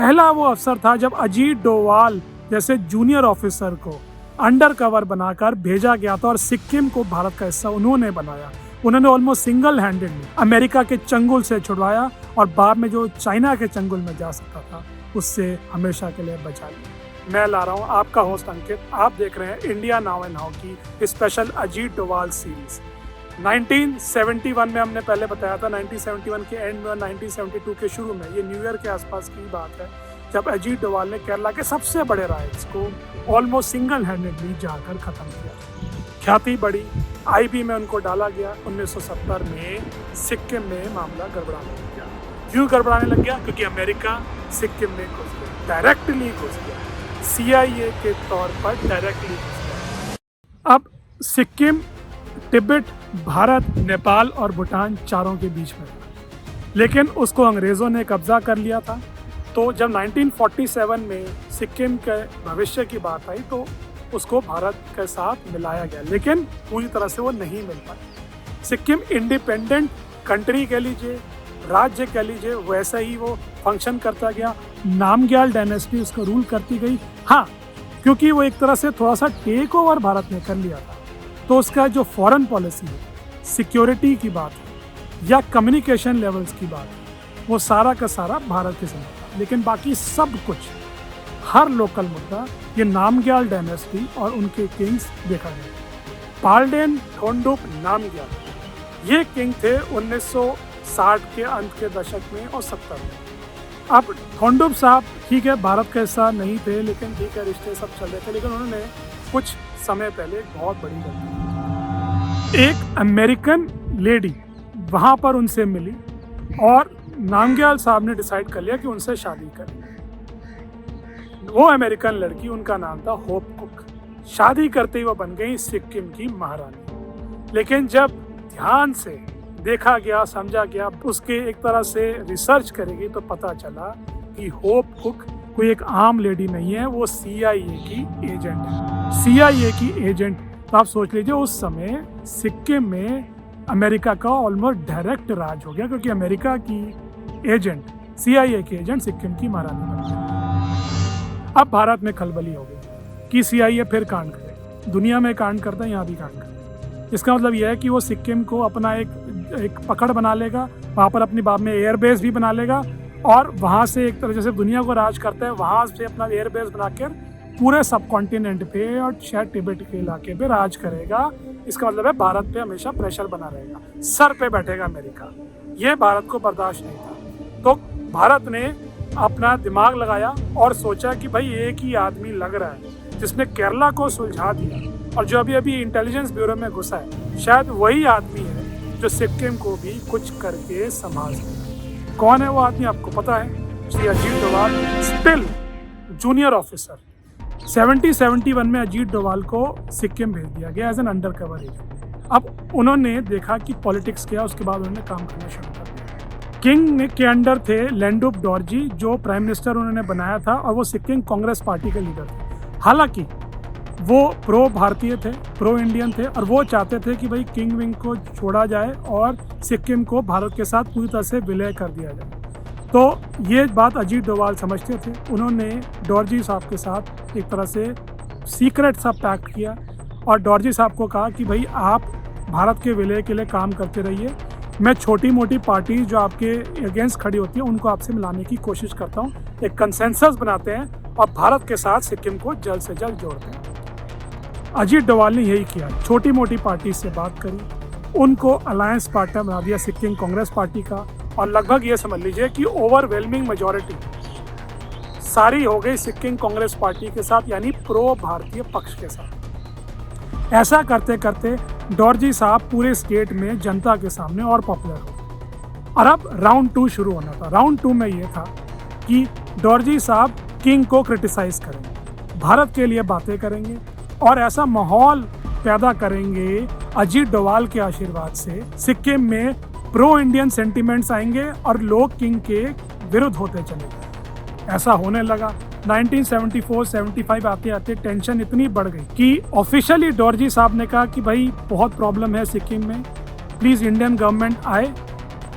पहला वो अवसर था जब अजीत डोवाल जैसे जूनियर ऑफिसर को अंडर कवर बनाकर भेजा गया था और सिक्किम को भारत का हिस्सा उन्होंने बनाया। उन्होंने ऑलमोस्ट सिंगल हैंडेडली अमेरिका के चंगुल से छुड़वाया और बाद में जो चाइना के चंगुल में जा सकता था उससे हमेशा के लिए बचा लिया। मैं ला रहा हूँ आपका होस्ट अंकित, आप देख रहे हैं इंडिया नाउ एंड हाउ की स्पेशल अजीत डोवाल सीरीज। 1971 में हमने पहले बताया था, 1971 के एंड में और 1972 के शुरू में, ये न्यू ईयर के आसपास की बात है, जब अजीत डोवाल ने केरला के सबसे बड़े राइट्स को ऑलमोस्ट सिंगल हैंडेडली जाकर खत्म किया। ख्याति बढ़ी, आईबी में उनको डाला गया। 1970 में सिक्किम में मामला गड़बड़ाने लग गया। क्यों गड़बड़ाने लग गया? क्योंकि अमेरिका सिक्किम में घुस गया, डायरेक्टली घुस गया, CIA के तौर पर डायरेक्टली घुस गया। अब सिक्किम तिब्बत, भारत, नेपाल और भूटान चारों के बीच में, लेकिन उसको अंग्रेज़ों ने कब्जा कर लिया था। तो जब 1947 में सिक्किम के भविष्य की बात आई तो उसको भारत के साथ मिलाया गया, लेकिन पूरी तरह से वो नहीं मिल पाई। सिक्किम इंडिपेंडेंट कंट्री कह लीजिए, राज्य कह लीजिए, वैसा ही वो फंक्शन करता गया। नामग्याल डायनेस्टी उसको रूल करती गई। हाँ, क्योंकि वो एक तरह से थोड़ा सा टेक ओवर भारत ने कर लिया था, तो उसका जो फॉरेन पॉलिसी है, सिक्योरिटी की बात है या कम्युनिकेशन लेवल्स की बात है, वो सारा का सारा भारत के साथ था। लेकिन बाकी सब कुछ, हर लोकल मुद्दा, ये नामग्याल डायनेस्टी और उनके किंग्स देखा गया। पाल्डेन थोंडुप नामग्याल ये किंग थे 1960 के अंत के दशक में और 70 में। अब थोंडुप साहब ठीक है भारत का हिस्सा नहीं थे, लेकिन ठीक है रिश्ते सब चल रहे थे, लेकिन उन्होंने कुछ समय पहले एक बहुत बड़ी गलती की। एक अमेरिकन लेडी वहाँ पर उनसे मिली और नामग्याल साहब ने डिसाइड कर लिया कि उनसे शादी करें। वो अमेरिकन लड़की, उनका नाम था होप कुक। शादी करते ही वो बन गई सिक्किम की महारानी। लेकिन जब ध्यान से देखा गया, समझा गया, उसके एक तरह से रिसर्च करेगी तो पता चला कि होप कुक कोई एक आम लेडी नहीं है, वो CIA की एजेंट है। CIA की एजेंट, तो आप सोच लीजिए उस समय सिक्किम में अमेरिका का ऑलमोस्ट डायरेक्ट राज हो गया, क्योंकि अमेरिका की एजेंट, CIA की एजेंट सिक्किम की महारानी बन गई। अब भारत में खलबली हो गई कि CIA फिर कांड करे। दुनिया में कांड करता है, यहाँ भी कांड करे। इसका मतलब यह है कि वो सिक्किम को अपना एक पकड़ बना लेगा, वहाँ पर अपनी बाद में एयरबेस भी बना लेगा और वहाँ से एक तरह जैसे दुनिया को राज करता है, वहाँ से अपना एयरबेस बनाकर पूरे सब कॉन्टिनेंट पे और शायद तिब्बत के इलाके पे राज करेगा। इसका मतलब है भारत पे हमेशा प्रेशर बना रहेगा, सर पे बैठेगा अमेरिका। ये भारत को बर्दाश्त नहीं था, तो भारत ने अपना दिमाग लगाया और सोचा कि भाई एक ही आदमी लग रहा है जिसने केरला को सुलझा दिया और जो अभी अभी इंटेलिजेंस ब्यूरो में घुसा है, शायद वही आदमी है जो सिक्किम को भी कुछ करके संभाल सके। कौन है वो आदमी? आपको पता है, Shri Ajit Doval, still junior officer. 71 में अजीत डोवाल को सिक्किम भेज दिया गया as an undercover agent. अब उन्होंने देखा कि पॉलिटिक्स क्या, उसके बाद उन्होंने काम करना शुरू कर दिया। किंग के अंडर थे लेंडुप डॉर्जी, जो प्राइम मिनिस्टर उन्होंने बनाया था, और वो सिक्किम कांग्रेस पार्टी के लीडर थे। हालांकि वो प्रो भारतीय थे, प्रो इंडियन थे, और वो चाहते थे कि भाई किंग विंग को छोड़ा जाए और सिक्किम को भारत के साथ पूरी तरह से विलय कर दिया जाए। तो ये बात अजीत डोवाल समझते थे। उन्होंने डॉर्जी साहब के साथ एक तरह से सीक्रेट सा पैक्ट किया और डॉर्जी साहब को कहा कि भाई आप भारत के विलय के लिए काम करते रहिए, मैं छोटी मोटी पार्टी जो आपके अगेंस्ट खड़ी होती है उनको आपसे मिलाने की कोशिश करता हूँ, एक कंसेंसस बनाते हैं और भारत के साथ सिक्किम को जल्द से जल्द जोड़ते हैं। अजीत डोवाल ने यही किया, छोटी मोटी पार्टी से बात करी, उनको अलायंस पार्टनर बना दिया सिक्किम कांग्रेस पार्टी का, और लगभग ये समझ लीजिए कि ओवरवेलमिंग मेजॉरिटी सारी हो गई सिक्किम कांग्रेस पार्टी के साथ, यानी प्रो भारतीय पक्ष के साथ। ऐसा करते करते डॉर्जी साहब पूरे स्टेट में जनता के सामने और पॉपुलर हो। और अब राउंड 2 शुरू होना था। राउंड 2 में ये था कि डॉर्जी साहब किंग को क्रिटिसाइज करेंगे, भारत के लिए बातें करेंगे और ऐसा माहौल पैदा करेंगे अजीत डोवाल के आशीर्वाद से, सिक्किम में प्रो इंडियन सेंटिमेंट्स आएंगे और लोग किंग के विरुद्ध होते चले गए। ऐसा होने लगा। 1974-75 आते आते टेंशन इतनी बढ़ गई कि ऑफिशियली डॉर्जी साहब ने कहा कि भाई बहुत प्रॉब्लम है सिक्किम में, प्लीज़ इंडियन गवर्नमेंट आए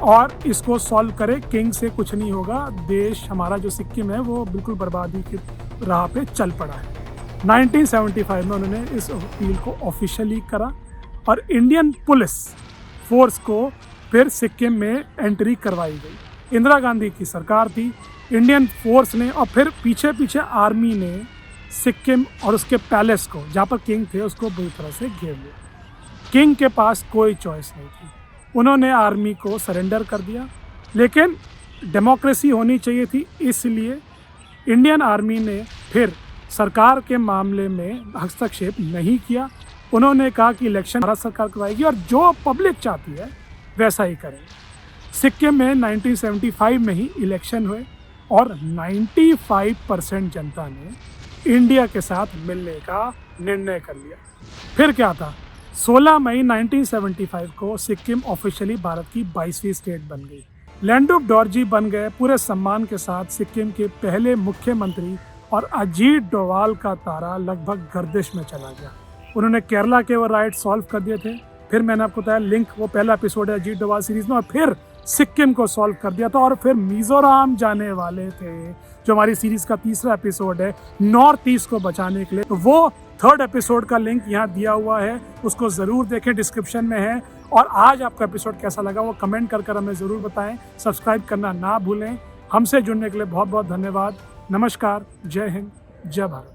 और इसको सॉल्व करे। किंग से कुछ नहीं होगा, देश हमारा जो सिक्किम है वो बिल्कुल बर्बादी की राह पे चल पड़ा है। 1975 में उन्होंने इस अपील को ऑफिशियली करा और इंडियन पुलिस फोर्स को फिर सिक्किम में एंट्री करवाई गई। इंदिरा गांधी की सरकार थी, इंडियन फोर्स ने और फिर पीछे पीछे आर्मी ने सिक्किम और उसके पैलेस को, जहाँ पर किंग थे, उसको बुरी तरह से घेर लिया। किंग के पास कोई चॉइस नहीं थी, उन्होंने आर्मी को सरेंडर कर दिया। लेकिन डेमोक्रेसी होनी चाहिए थी, इसलिए इंडियन आर्मी ने फिर सरकार के मामले में हस्तक्षेप नहीं किया। उन्होंने कहा कि इलेक्शन भारत सरकार करवाएगी और जो पब्लिक चाहती है वैसा ही करेंगे। सिक्किम में 1975 में ही इलेक्शन हुए और 95% जनता ने इंडिया के साथ मिलने का निर्णय कर लिया। फिर क्या था, 16 मई 1975 को सिक्किम ऑफिशियली भारत की 22वीं स्टेट बन गई। लैंडुप डॉर्जी बन गए पूरे सम्मान के साथ सिक्किम के पहले मुख्यमंत्री और अजीत डोवाल का तारा लगभग गर्दिश में चला गया। उन्होंने केरला के वो राइट सॉल्व कर दिए थे, फिर मैंने आपको बताया लिंक, वो पहला एपिसोड है अजीत डोवाल सीरीज में, और फिर सिक्किम को सॉल्व कर दिया था और फिर मिजोरम जाने वाले थे, जो हमारी सीरीज का तीसरा एपिसोड है, नॉर्थ ईस्ट को बचाने के लिए। तो वो थर्ड एपिसोड का लिंक यहाँ दिया हुआ है, उसको ज़रूर देखें, डिस्क्रिप्शन में है। और आज आपका एपिसोड कैसा लगा वो कमेंट कर हमें ज़रूर बताएं। सब्सक्राइब करना ना भूलें। हमसे जुड़ने के लिए बहुत बहुत धन्यवाद। नमस्कार, जय हिंद, जय भारत।